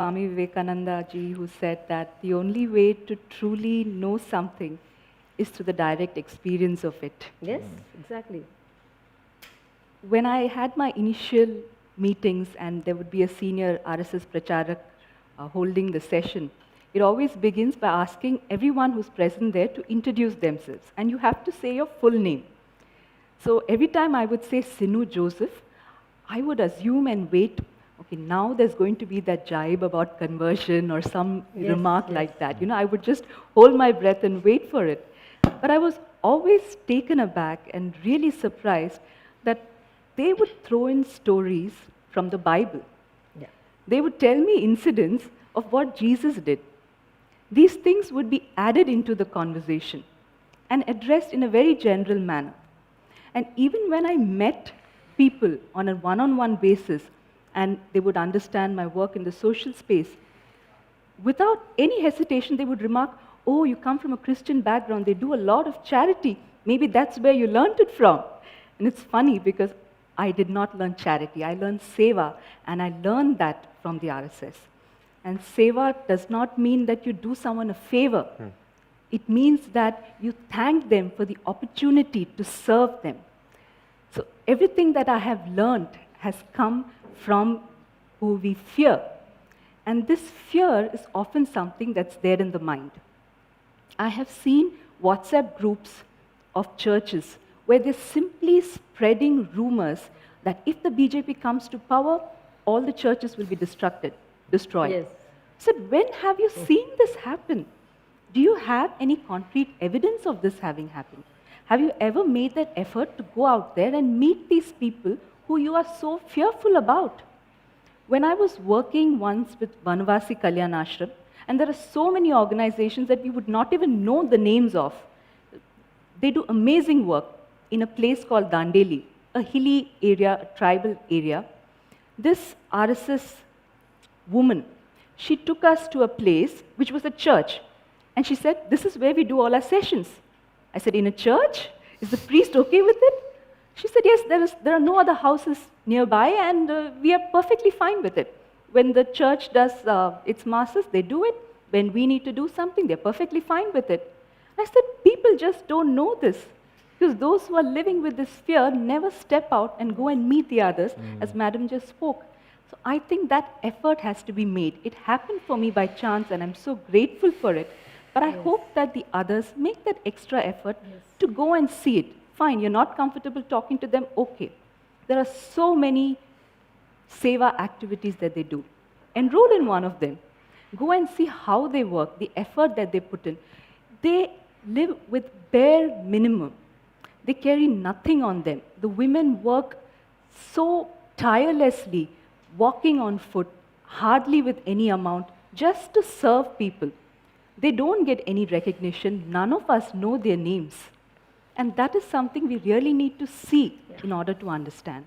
Swami Vivekananda ji, who said that the only way to truly know something is through the direct experience of it. Yes, exactly. When I had my initial meetings and there would be a senior RSS Pracharak holding the session, it always begins by asking everyone who's present there to introduce themselves. And you have to say your full name. So every time I would say Sinu Joseph, I would assume and wait, okay, now there's going to be that jibe about conversion or some remark like that. I would just hold my breath and wait for it. But I was always taken aback and really surprised that they would throw in stories from the Bible. Yeah. They would tell me incidents of what Jesus did. These things would be added into the conversation and addressed in a very general manner. And even when I met people on a one-on-one basis and they would understand my work in the social space, without any hesitation, they would remark, oh, you come from a Christian background, they do a lot of charity. Maybe that's where you learned it from. And it's funny because I did not learn charity. I learned seva, and I learned that from the RSS. And seva does not mean that you do someone a favor. It means that you thank them for the opportunity to serve them. So everything that I have learned has come from who we fear. And this fear is often something that's there in the mind. I have seen WhatsApp groups of churches where they're simply spreading rumors that if the BJP comes to power, all the churches will be destroyed. Yes. So when have you seen this happen? Do you have any concrete evidence of this having happened? Have you ever made that effort to go out there and meet these people who you are so fearful about? When I was working once with Vanavasi Kalyan Ashram, and there are so many organizations that we would not even know the names of. They do amazing work in a place called Dandeli, a hilly area, a tribal area. This RSS woman, she took us to a place which was a church. And she said, this is where we do all our sessions. I said, in a church? Is the priest okay with it? She said, yes, there are no other houses nearby, and we are perfectly fine with it. When the church does its masses, they do it. When we need to do something, they're perfectly fine with it. I said, people just don't know this. Because those who are living with this fear never step out and go and meet the others, as Madam just spoke. So I think that effort has to be made. It happened for me by chance, and I'm so grateful for it. But I hope that the others make that extra effort to go and see it. Fine, you're not comfortable talking to them, okay. There are so many seva activities that they do. Enroll in one of them. Go and see how they work, the effort that they put in. They live with bare minimum. They carry nothing on them. The women work so tirelessly, walking on foot, hardly with any amount, just to serve people. They don't get any recognition. None of us know their names. And that is something we really need to see in order to understand.